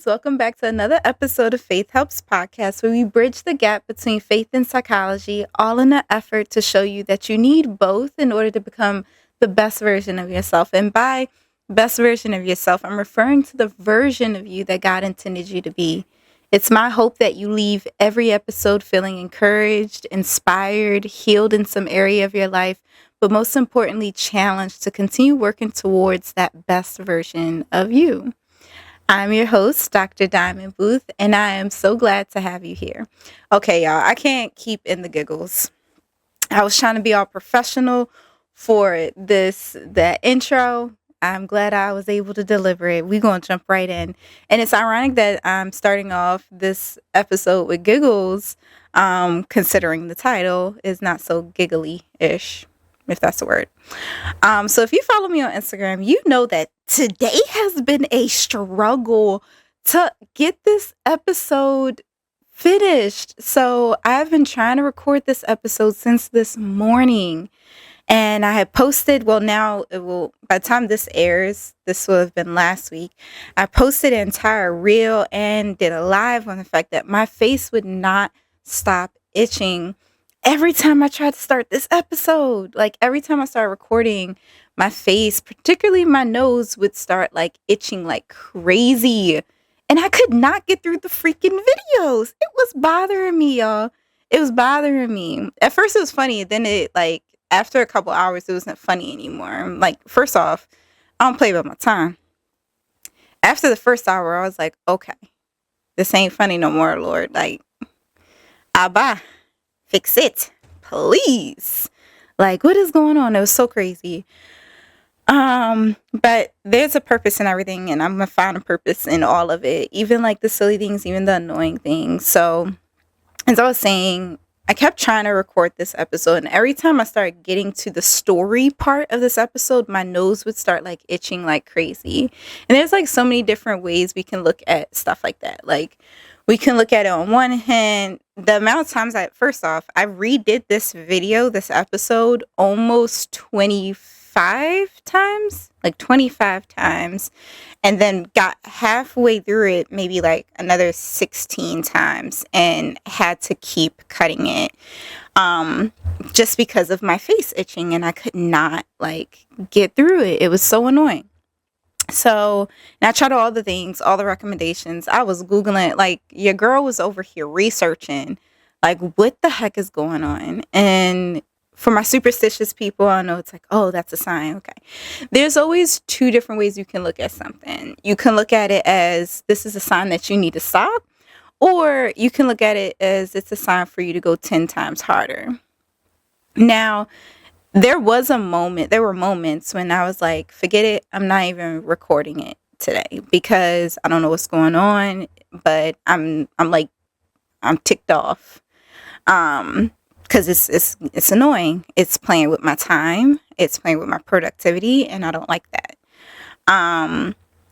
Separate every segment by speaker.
Speaker 1: Queens. Welcome back to another episode of Faith Helps Podcast, where we bridge the gap between faith and psychology, all in an effort to show you that you need both in order to become the best version of yourself. And by best version of yourself, I'm referring to the version of you that God intended you to be. It's my hope that you leave every episode feeling encouraged, inspired, healed in some area of your life, but most importantly, challenged to continue working towards that best version of you. I'm your host, Dr. Diamond Booth, and I am so glad to have you here. Okay, y'all, I can't keep in the giggles. I was trying to be all professional for that intro. I'm glad I was able to deliver it. We're going to jump right in. And it's ironic that I'm starting off this episode with giggles, considering the title is not so giggly-ish, if that's a word. So if you follow me on Instagram, you know that today has been a struggle to get this episode finished. So I've been trying to record this episode since this morning. And I had posted, by the time this airs, this will have been last week, I posted an entire reel and did a live on the fact that my face would not stop itching every time I tried to start this episode. Like every time I started recording, my face, particularly my nose, would start like itching like crazy. And I could not get through the freaking videos. It was bothering me, y'all. It was bothering me. At first it was funny. Then after a couple hours, it wasn't funny anymore. Like, first off, I don't play with my time. After the first hour, I was like, okay, this ain't funny no more, Lord. Like, Abba, fix it, please. Like, what is going on? It was so crazy. But there's a purpose in everything, and I'm gonna find a purpose in all of it, even like the silly things, even the annoying things. So, as I was saying, I kept trying to record this episode, and every time I started getting to the story part of this episode, my nose would start like itching like crazy. And there's like so many different ways we can look at stuff like that. Like, we can look at it on one hand, the amount of times I redid this episode almost 25 times, and then got halfway through it, maybe like another 16 times, and had to keep cutting it, just because of my face itching, and I could not like get through it. It was so annoying. So, and I tried all the things, all the recommendations. I was Googling, like, your girl was over here researching, like, what the heck is going on? And for my superstitious people, I know it's like, oh, that's a sign. Okay. There's always two different ways you can look at something. You can look at it as this is a sign that you need to stop, or you can look at it as it's a sign for you to go 10 times harder. Now, there were moments when I was like, forget it. I'm not even recording it today because I don't know what's going on, but I'm ticked off. Cause it's annoying. It's playing with my time. It's playing with my productivity, and I don't like that.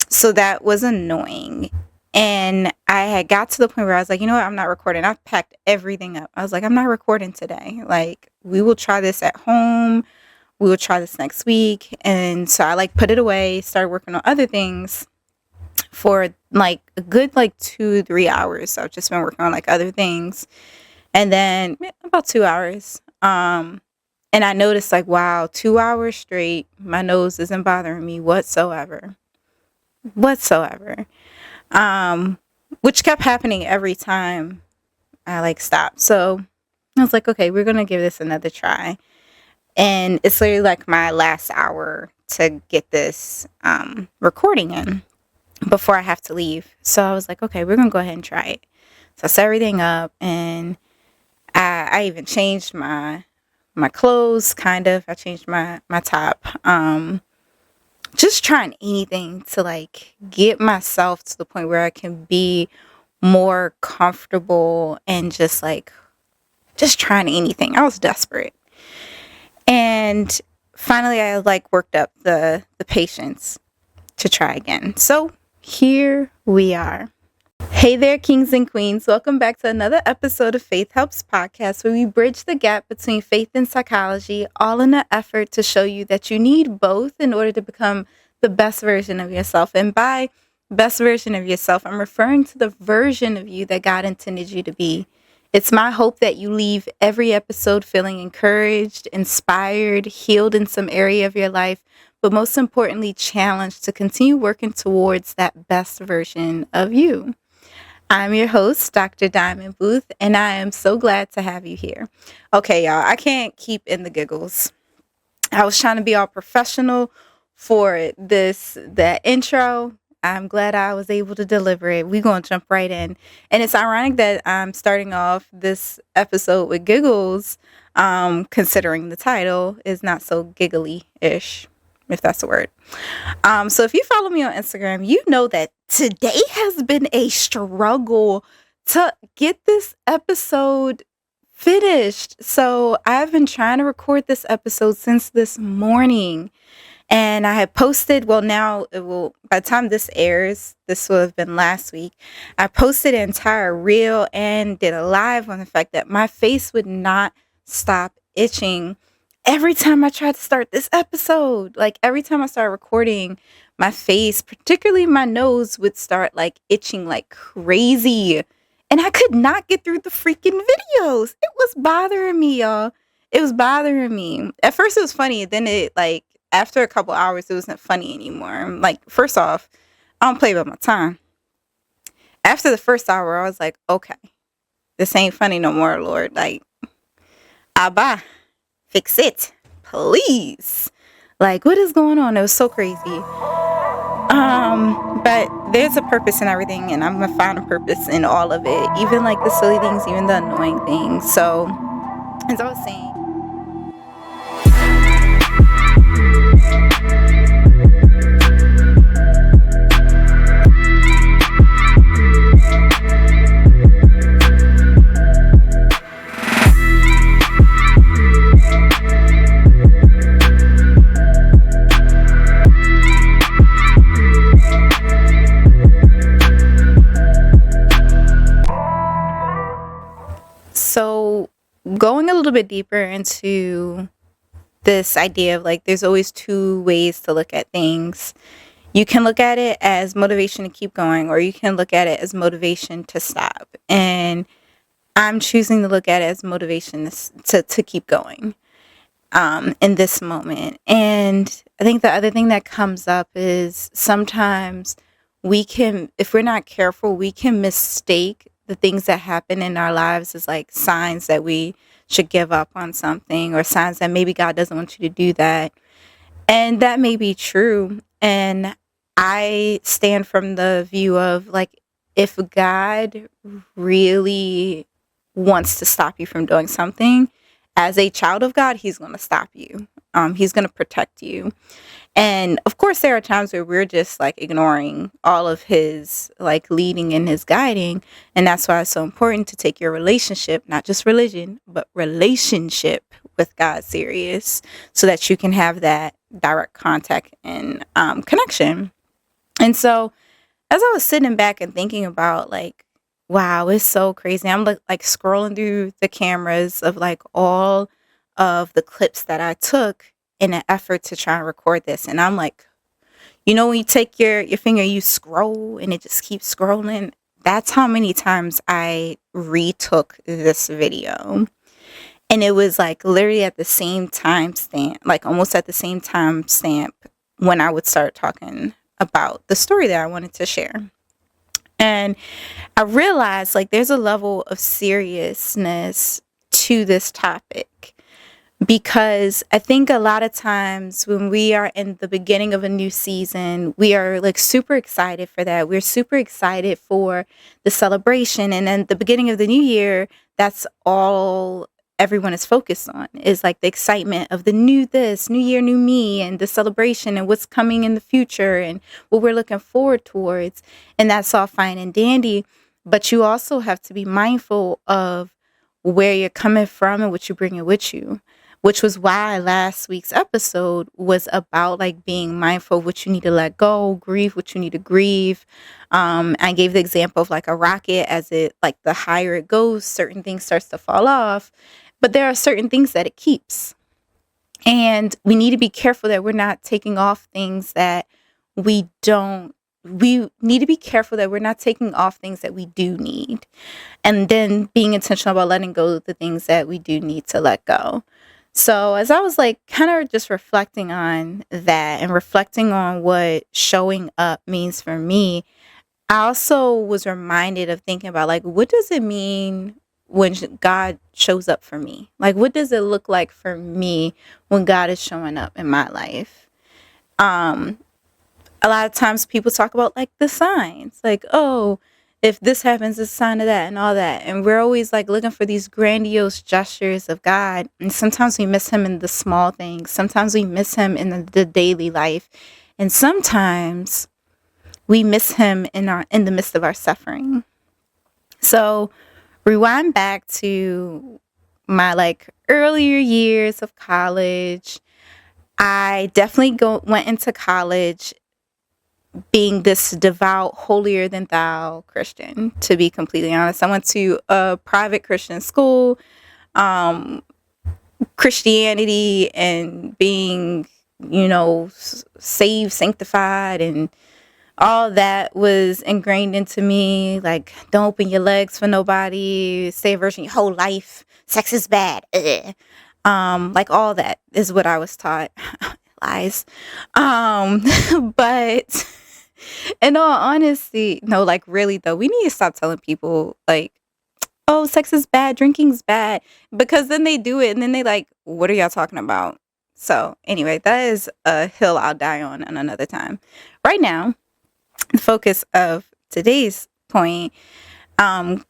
Speaker 1: So that was annoying. And I had got to the point where I was like, you know what? I'm not recording. I packed everything up. I was like, I'm not recording today. Like, we will try this at home. We will try this next week. And so I like put it away, started working on other things for like a good like 2-3 hours. So I've just been working on like other things. And then about 2 hours. And I noticed like, wow, 2 hours straight, my nose isn't bothering me whatsoever. Which kept happening every time I like stopped. So I was like, okay, we're going to give this another try. And it's literally like my last hour to get this recording in before I have to leave. So I was like, okay, we're going to go ahead and try it. So I set everything up, and I even changed my clothes, kind of. I changed my top. Just trying anything to like get myself to the point where I can be more comfortable, and just trying anything. I was desperate. And finally I like worked up the patience to try again. So here we are. Hey there, kings and queens. Welcome back to another episode of Faith Helps Podcast, where we bridge the gap between faith and psychology, all in an effort to show you that you need both in order to become the best version of yourself. And by best version of yourself. I'm referring to the version of you that God intended you to be. It's my hope that you leave every episode feeling encouraged, inspired, healed in some area of your life, but most importantly, challenged to continue working towards that best version of you. I'm your host, Dr. Diamond Booth, and I am so glad to have you here. Okay, y'all, I can't keep in the giggles. I was trying to be all professional for the intro. I'm glad I was able to deliver it. We're going to jump right in. And it's ironic that I'm starting off this episode with giggles, considering the title is not so giggly-ish, if that's a word. So if you follow me on Instagram, you know that today has been a struggle to get this episode finished. So I've been trying to record this episode since this morning. And I had posted, by the time this airs, this will have been last week. I posted an entire reel and did a live on the fact that my face would not stop itching every time I tried to start this episode. Like every time I started recording, my face, particularly my nose, would start like itching like crazy. And I could not get through the freaking videos. It was bothering me, y'all. It was bothering me. At first it was funny. Then after a couple hours, it wasn't funny anymore. Like, first off, I don't play about my time. After the first hour, I was like, okay, this ain't funny no more, Lord. Like, Abba, fix it, please. Like, what is going on? It was so crazy. But there's a purpose in everything, and I'm gonna find a purpose in all of it, even like the silly things, even the annoying things. So, as I was saying. So going a little bit deeper into this idea of like, there's always two ways to look at things. You can look at it as motivation to keep going, or you can look at it as motivation to stop. And I'm choosing to look at it as motivation to keep going in this moment. And I think the other thing that comes up is sometimes if we're not careful, we can mistake the things that happen in our lives as like signs that we should give up on something, or signs that maybe God doesn't want you to do that. And that may be true. And I stand from the view of like, if God really wants to stop you from doing something, as a child of God, he's going to stop you. He's going to protect you. And of course, there are times where we're just like ignoring all of his like leading and his guiding. And that's why it's so important to take your relationship, not just religion, but relationship with God serious, so that you can have that direct contact and connection. And so as I was sitting back and thinking about like, wow, it's so crazy. I'm like scrolling through the cameras of like all of the clips that I took in an effort to try and record this. And I'm like, when you take your finger, you scroll and it just keeps scrolling. That's how many times I retook this video. And it was like literally at the same time stamp, like almost at the same time stamp when I would start talking about the story that I wanted to share. And I realized like there's a level of seriousness to this topic, because I think a lot of times when we are in the beginning of a new season, we are like super excited for that. We're super excited for the celebration. And then the beginning of the new year, that's all everyone is focused on, is like the excitement of the new year, new me, and the celebration and what's coming in the future and what we're looking forward towards. And that's all fine and dandy. But you also have to be mindful of where you're coming from and what you're bringing with you, which was why last week's episode was about like being mindful of what you need to let go, grieve what you need to grieve. I gave the example of like a rocket, as it like the higher it goes, certain things starts to fall off, but there are certain things that it keeps. And we need to be careful that we're not taking off things that we don't we need to be careful that we're not taking off things that we do need, and then being intentional about letting go of the things that we do need to let go. So as I was like kind of just reflecting on that and reflecting on what showing up means for me, I also was reminded of thinking about like, what does it mean when God shows up for me? Like, what does it look like for me when God is showing up in my life? Um, a lot of times people talk about like the signs, like, oh, if this happens, it's a sign of that and all that. And we're always like looking for these grandiose gestures of God. And sometimes we miss him in the small things. Sometimes we miss him in the daily life. And sometimes we miss him in the midst of our suffering. So rewind back to my like earlier years of college. I definitely went into college being this devout, holier than thou Christian, to be completely honest. I went to a private Christian school. Christianity and being, saved, sanctified, and all that was ingrained into me. Like, don't open your legs for nobody, stay a virgin your whole life, sex is bad. Ugh. Like all that is what I was taught. Lies. But in all honesty, no, like really though, we need to stop telling people like, oh, sex is bad, drinking's bad, because then they do it and then they like, what are y'all talking about? So anyway, that is a hill I'll die on another time. Right now, the focus of today's point, went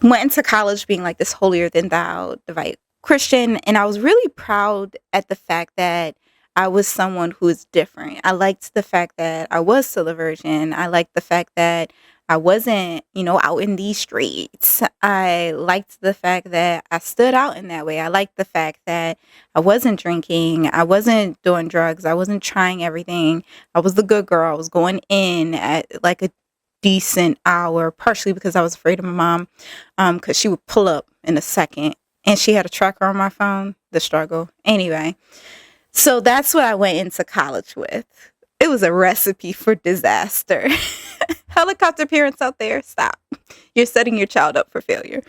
Speaker 1: into college being like this holier than thou devout Christian, and I was really proud at the fact that I was someone who is different. I liked the fact that I was still a virgin. I liked the fact that I wasn't, out in these streets. I liked the fact that I stood out in that way. I liked the fact that I wasn't drinking. I wasn't doing drugs. I wasn't trying everything. I was the good girl. I was going in at like a decent hour, partially because I was afraid of my mom, because she would pull up in a second. And she had a tracker on my phone, the struggle. Anyway, so that's what I went into college with. It was a recipe for disaster. Helicopter parents out there, stop. You're setting your child up for failure.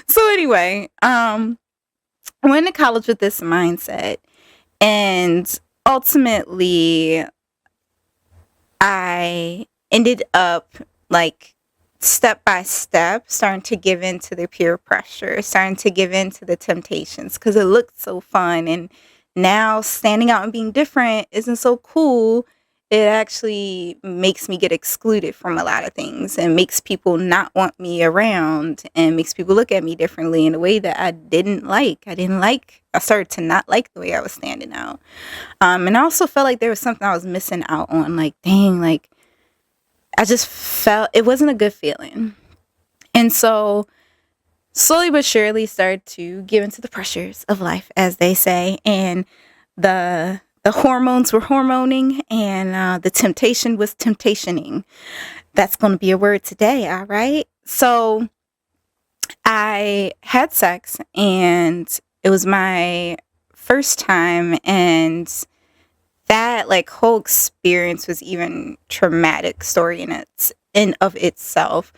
Speaker 1: So anyway, I went to college with this mindset. And ultimately, I ended up like step by step starting to give in to the peer pressure, starting to give in to the temptations because it looked so fun. And now standing out and being different isn't so cool. It actually makes me get excluded from a lot of things and makes people not want me around and makes people look at me differently in a way that I didn't like. I started to not like the way I was standing out. And I also felt like there was something I was missing out on. Like, dang, like, I just felt it wasn't a good feeling. And so slowly but surely started to give into the pressures of life, as they say. And the hormones were hormoning and the temptation was temptationing. That's going to be a word today. All right. So I had sex and it was my first time, and that like whole experience was even traumatic story in of itself.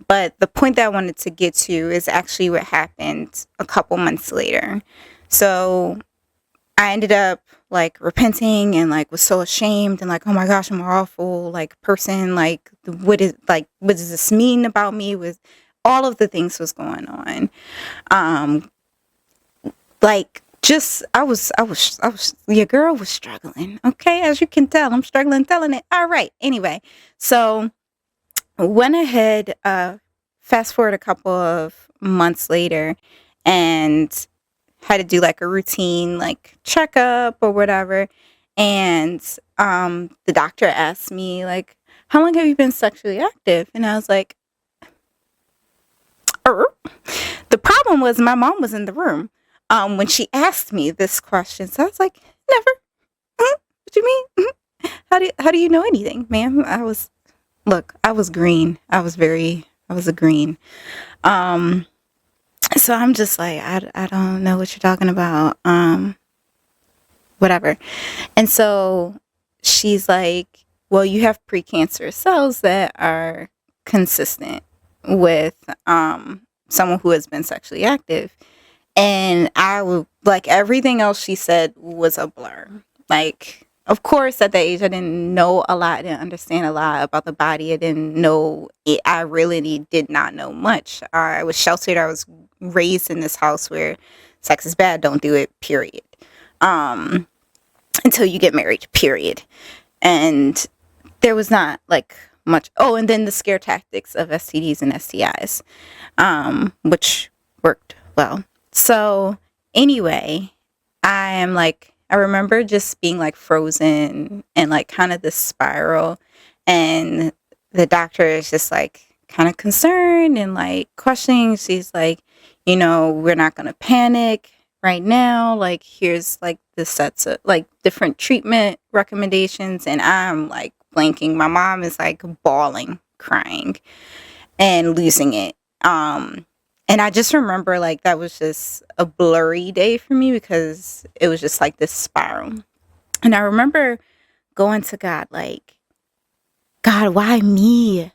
Speaker 1: But the point that I wanted to get to is actually what happened a couple months later. So I ended up like repenting and like was so ashamed and like, oh my gosh, I'm an awful like person. Like, what does this mean about me? With all of the things was going on. Like, just I was your girl was struggling. Okay, as you can tell, I'm struggling telling it. All right. Anyway, so went ahead, fast forward a couple of months later, and had to do like a routine like checkup or whatever. And the doctor asked me like, how long have you been sexually active? And I was like, the problem was my mom was in the room when she asked me this question. So I was like, never. What do you mean? How do you know anything, ma'am? I was green. I was a green. So I'm just like, I don't know what you're talking about. Whatever. And so she's like, well, you have precancerous cells that are consistent with someone who has been sexually active. And I would, like, everything else she said was a blur. Like, of course, at that age, I didn't know a lot. I didn't understand a lot about the body. I didn't know it. I really did not know much. I was sheltered. I was raised in this house where sex is bad. Don't do it, period. Until you get married, period. And there was not like much. Oh, and then the scare tactics of STDs and STIs, which worked well. So anyway, I remember just being like frozen and like kind of this spiral. And the doctor is just like kind of concerned and like questioning. She's like, we're not going to panic right now. Like, here's like the sets of like different treatment recommendations. And I'm like blanking. My mom is like bawling, crying, and losing it. And I just remember like that was just a blurry day for me because it was just like this spiral. And I remember going to God, like, God, why me?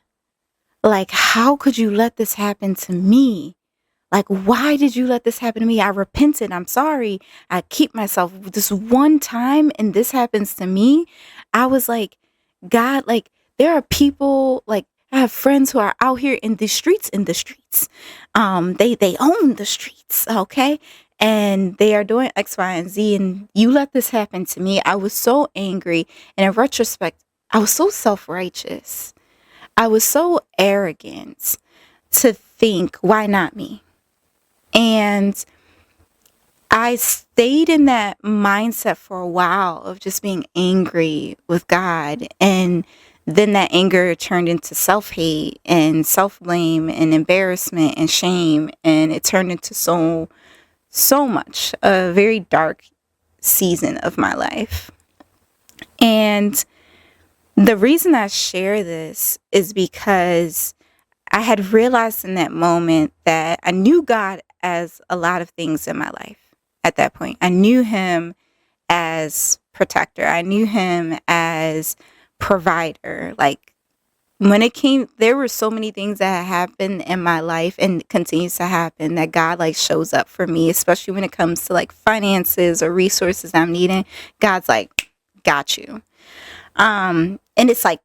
Speaker 1: Like, how could you let this happen to me? Like, why did you let this happen to me? I repented. I'm sorry. I keep myself this one time and this happens to me. I was like, God, like, there are people, like, I have friends who are out here in the streets. They own the streets, okay? And they are doing X, Y, and Z. And you let this happen to me. I was so angry. And in retrospect, I was so self-righteous. I was so arrogant to think, why not me? And I stayed in that mindset for a while of just being angry with God. And then that anger turned into self-hate and self-blame and embarrassment and shame. And it turned into so much, a very dark season of my life. And the reason I share this is because I had realized in that moment that I knew God as a lot of things in my life at that point. I knew him as protector. I knew him as provider. Like, when it came, there were so many things that had happened in my life and continues to happen that God like shows up for me, especially when it comes to like finances or resources I'm needing. God's like, got you. And it's like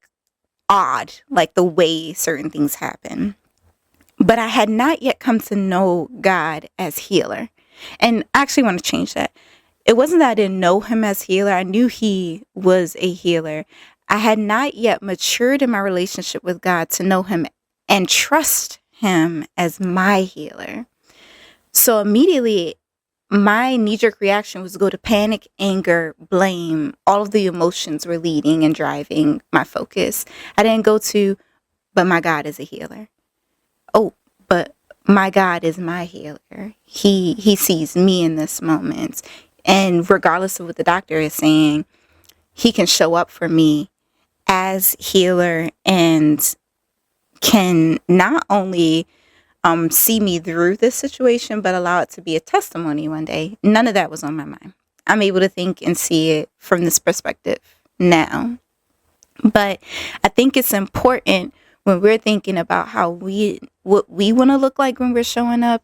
Speaker 1: odd, like the way certain things happen. But I had not yet come to know God as healer. And I actually want to change that. It wasn't that I didn't know him as healer. I knew he was a healer. I had not yet matured in my relationship with God to know him and trust him as my healer. So immediately, my knee-jerk reaction was to go to panic, anger, blame. All of the emotions were leading and driving my focus. I didn't go to, but my God is a healer. Oh, but my God is my healer. He sees me in this moment. And regardless of what the doctor is saying, he can show up for me as healer and can not only see me through this situation, but allow it to be a testimony one day. None of that was on my mind. I'm able to think and see it from this perspective now. But I think it's important when we're thinking about what we want to look like when we're showing up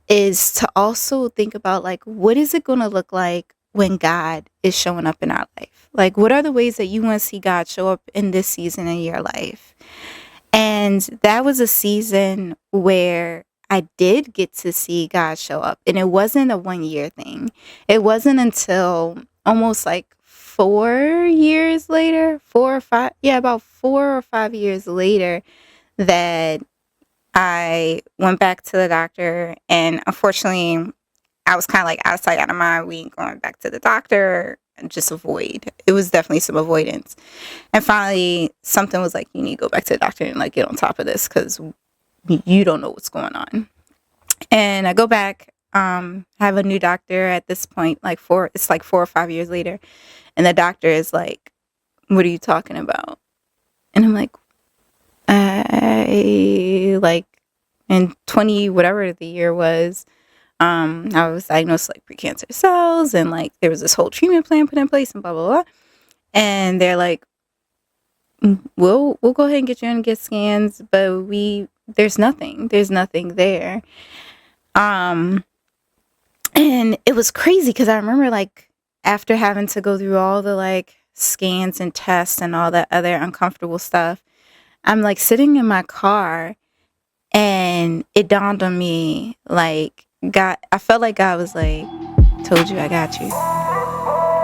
Speaker 1: is to also think about like, what is it going to look like when God is showing up in our life? Like, what are the ways that you want to see God show up in this season in your life? And that was a season where I did get to see God show up. And it wasn't a 1 year thing. It wasn't until almost like 4 years later, 4 or 5, about 4 or 5 years later, that I went back to the doctor. And unfortunately, I was kind of like out of sight, out of mind. We ain't going back to the doctor. Just avoid. It was definitely some avoidance. And finally, something was like, you need to go back to the doctor and like get on top of this because you don't know what's going on. And I go back, have a new doctor at this point, it's like 4 or 5 years later. And the doctor is like, what are you talking about? And I'm like, I like in 20, whatever the year was, I was diagnosed like precancerous cells and like there was this whole treatment plan put in place and blah, blah, blah. And they're like, we'll go ahead and get you in and get scans, but there's nothing there. Um, and it was crazy because I remember like after having to go through all the like scans and tests and all that other uncomfortable stuff, I'm like sitting in my car and it dawned on me like I felt like God was like, told you I got you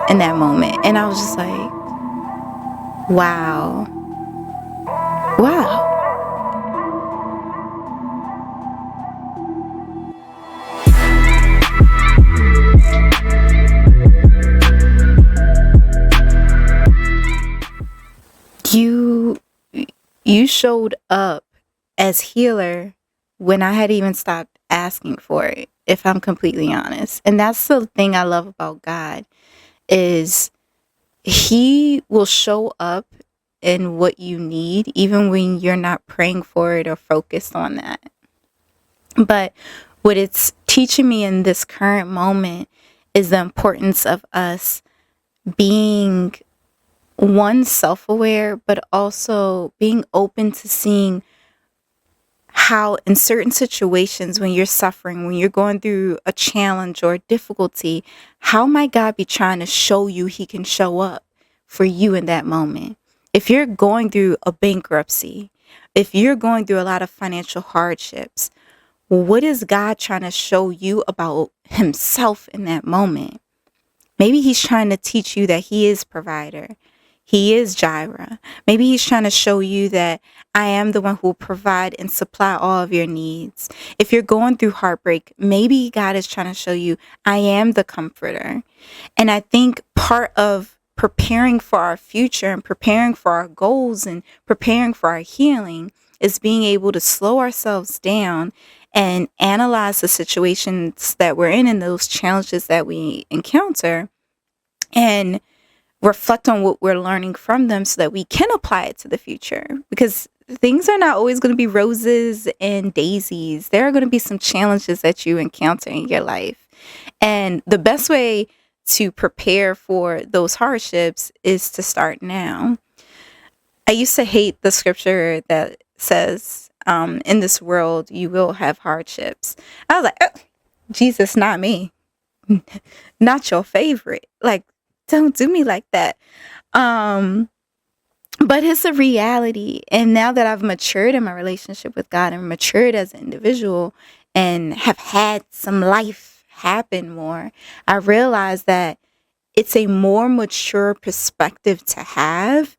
Speaker 1: in that moment. And I was just like, wow. Wow. You you showed up as healer when I had even stopped asking for it, if I'm completely honest. And that's the thing I love about God is he will show up in what you need even when you're not praying for it or focused on that. But what it's teaching me in this current moment is the importance of us being one, self-aware, but also being open to seeing how in certain situations when you're suffering, when you're going through a challenge or a difficulty, how might God be trying to show you he can show up for you in that moment? If you're going through a bankruptcy, if you're going through a lot of financial hardships, what is God trying to show you about himself in that moment? Maybe he's trying to teach you that he is provider. He is Jireh. Maybe he's trying to show you that I am the one who will provide and supply all of your needs. If you're going through heartbreak, maybe God is trying to show you I am the comforter. And I think part of preparing for our future and preparing for our goals and preparing for our healing is being able to slow ourselves down and analyze the situations that we're in and those challenges that we encounter and reflect on what we're learning from them so that we can apply it to the future, because things are not always going to be roses and daisies. There are going to be some challenges that you encounter in your life. And the best way to prepare for those hardships is to start now. I used to hate the scripture that says, in this world, you will have hardships. I was like, Jesus, not me. Not your favorite. Like, don't do me like that. But it's a reality. And now that I've matured in my relationship with God and matured as an individual and have had some life happen more, I realize that it's a more mature perspective to have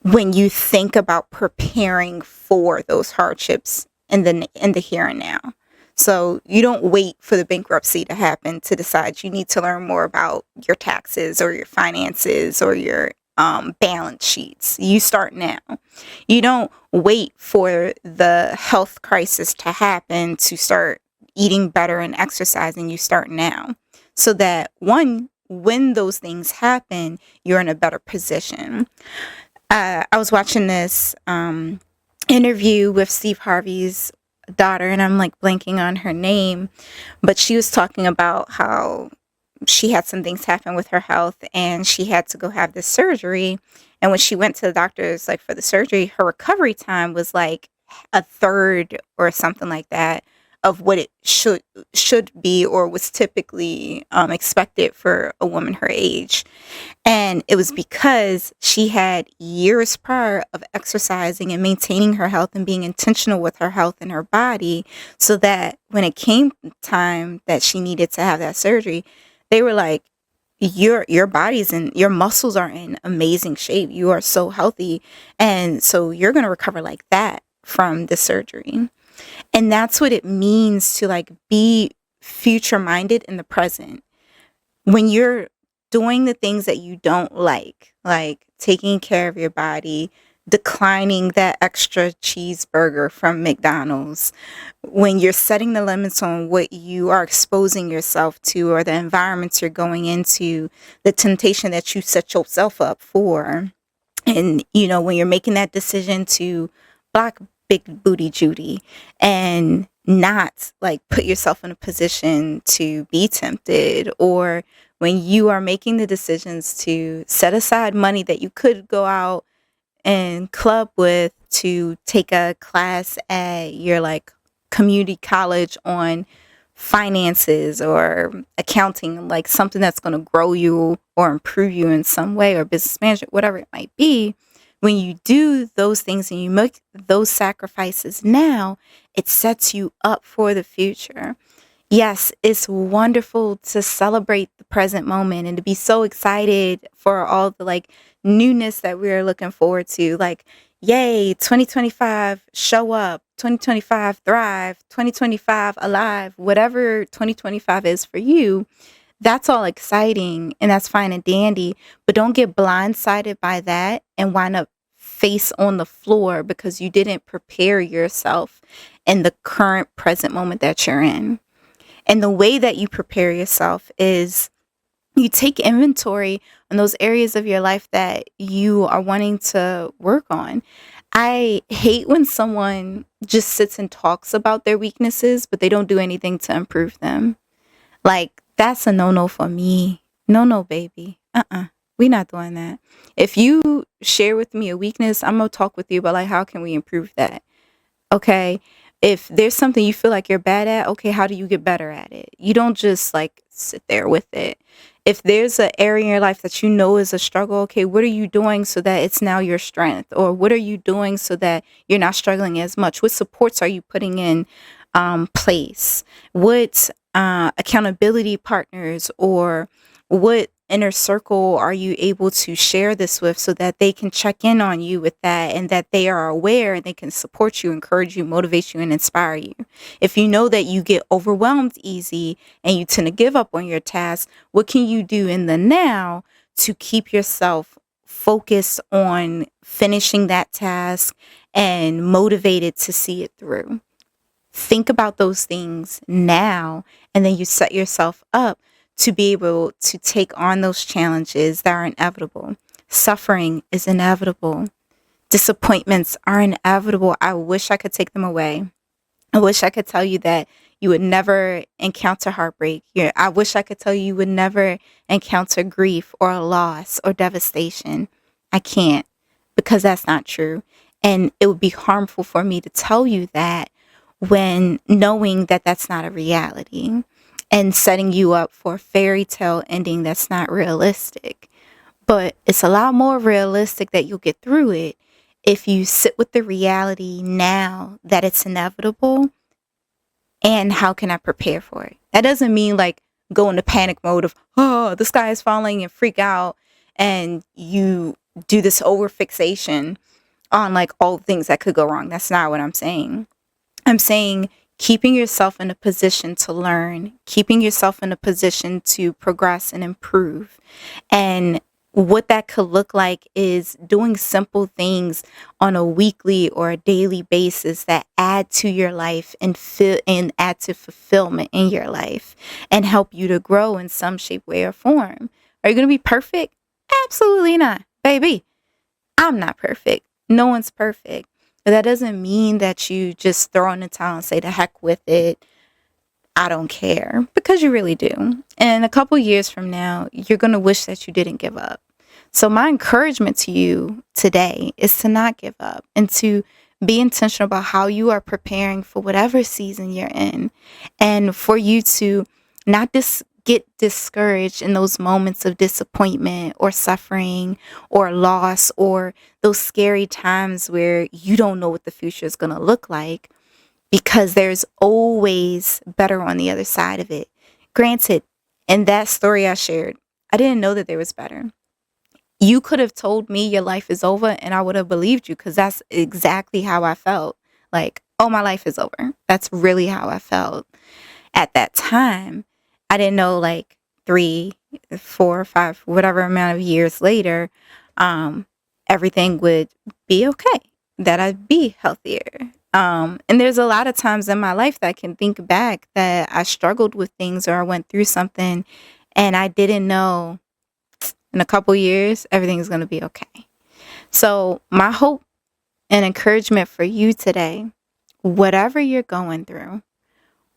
Speaker 1: when you think about preparing for those hardships in the here and now. So you don't wait for the bankruptcy to happen to decide you need to learn more about your taxes or your finances or your balance sheets. You start now. You don't wait for the health crisis to happen to start eating better and exercising. You start now. So that one, when those things happen, you're in a better position. I was watching this interview with Steve Harvey's daughter, and I'm like blanking on her name, but she was talking about how she had some things happen with her health and she had to go have this surgery. And when she went to the doctors, like for the surgery, her recovery time was like a third or something like that of what it should be or was typically expected for a woman her age. And it was because she had years prior of exercising and maintaining her health and being intentional with her health and her body, so that when it came time that she needed to have that surgery, they were like, your body's and your muscles are in amazing shape. You are so healthy. And so you're going to recover like that from the surgery. And that's what it means to like be future minded in the present. When you're doing the things that you don't like taking care of your body, declining that extra cheeseburger from McDonald's, when you're setting the limits on what you are exposing yourself to or the environments you're going into, the temptation that you set yourself up for. And, you know, when you're making that decision to block big booty Judy and not like put yourself in a position to be tempted, or when you are making the decisions to set aside money that you could go out in club with to take a class at your like community college on finances or accounting, like something that's going to grow you or improve you in some way, or business management, whatever it might be. When you do those things and you make those sacrifices now, it sets you up for the future. Yes, it's wonderful to celebrate the present moment and to be so excited for all the like newness that we're looking forward to. Like, yay, 2025, show up, 2025, thrive, 2025, alive, whatever 2025 is for you. That's all exciting and that's fine and dandy, but don't get blindsided by that and wind up face on the floor because you didn't prepare yourself in the current present moment that you're in. And the way that you prepare yourself is you take inventory on those areas of your life that you are wanting to work on. I hate when someone just sits and talks about their weaknesses, but they don't do anything to improve them. Like, that's a no-no for me. No, baby. We're not doing that. If you share with me a weakness, I'm going to talk with you about like, how can we improve that? Okay. If there's something you feel like you're bad at, okay, how do you get better at it? You don't just like sit there with it. If there's an area in your life that you know is a struggle, okay, what are you doing so that it's now your strength? Or what are you doing so that you're not struggling as much? What supports are you putting in place? What accountability partners or what inner circle are you able to share this with so that they can check in on you with that and that they are aware and they can support you, encourage you, motivate you, and inspire you? If you know that you get overwhelmed easy and you tend to give up on your tasks, what can you do in the now to keep yourself focused on finishing that task and motivated to see it through? Think about those things now, and then you set yourself up to be able to take on those challenges that are inevitable. Suffering is inevitable. Disappointments are inevitable. I wish I could take them away. I wish I could tell you that you would never encounter heartbreak. I wish I could tell you would never encounter grief or a loss or devastation. I can't, because that's not true. And it would be harmful for me to tell you that when knowing that that's not a reality and setting you up for a fairy tale ending that's not realistic. But it's a lot more realistic that you'll get through it if you sit with the reality now that it's inevitable. And how can I prepare for it? That doesn't mean like go into panic mode of, oh, the sky is falling, and freak out and you do this over fixation on like all things that could go wrong. That's not what I'm saying. I'm saying keeping yourself in a position to learn, keeping yourself in a position to progress and improve. And what that could look like is doing simple things on a weekly or a daily basis that add to your life and add to fulfillment in your life and help you to grow in some shape, way, or form. Are you going to be perfect? Absolutely not, baby. I'm not perfect. No one's perfect. But that doesn't mean that you just throw in the towel and say, the heck with it, I don't care, because you really do. And a couple years from now, you're going to wish that you didn't give up. So my encouragement to you today is to not give up and to be intentional about how you are preparing for whatever season you're in, and for you to not get discouraged in those moments of disappointment or suffering or loss or those scary times where you don't know what the future is going to look like, because there's always better on the other side of it. Granted, in that story I shared, I didn't know that there was better. You could have told me your life is over and I would have believed you, because that's exactly how I felt. Like, oh, my life is over. That's really how I felt at that time. I didn't know like 3, 4, 5, whatever amount of years later, everything would be okay, that I'd be healthier. And there's a lot of times in my life that I can think back that I struggled with things or I went through something and I didn't know in a couple years, everything's going to be okay. So my hope and encouragement for you today, whatever you're going through,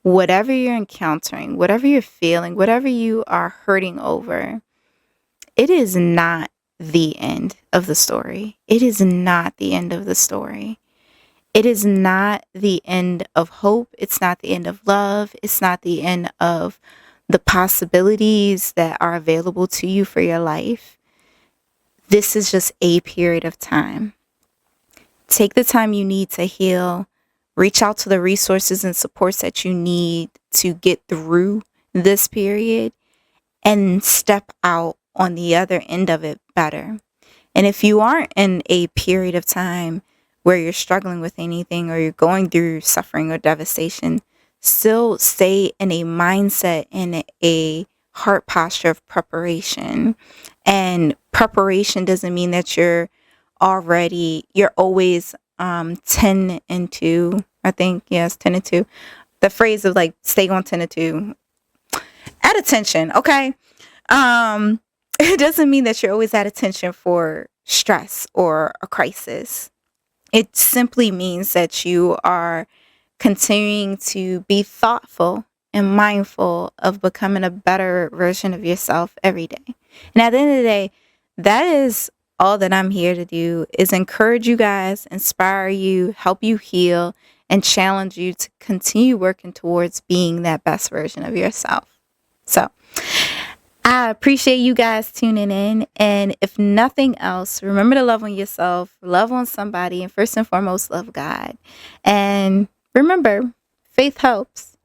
Speaker 1: whatever you're encountering, whatever you're feeling, whatever you are hurting over, it is not the end of the story. It is not the end of the story. It is not the end of hope. It's not the end of love. It's not the end of the possibilities that are available to you for your life. This is just a period of time. Take the time you need to heal. Reach out to the resources and supports that you need to get through this period and step out on the other end of it better. And if you aren't in a period of time where you're struggling with anything or you're going through suffering or devastation, still stay in a mindset and a heart posture of preparation. And preparation doesn't mean that you're always 10 and 2. I think, yes, 10 and 2. The phrase of like stay on 10 and 2 at attention. Okay. It doesn't mean that you're always at attention for stress or a crisis. It simply means that you are continuing to be thoughtful and mindful of becoming a better version of yourself every day. And at the end of the day, that is all that I'm here to do, is encourage you guys, inspire you, help you heal, and challenge you to continue working towards being that best version of yourself. So I appreciate you guys tuning in. And if nothing else, remember to love on yourself, love on somebody, and first and foremost, love God. And remember, faith helps.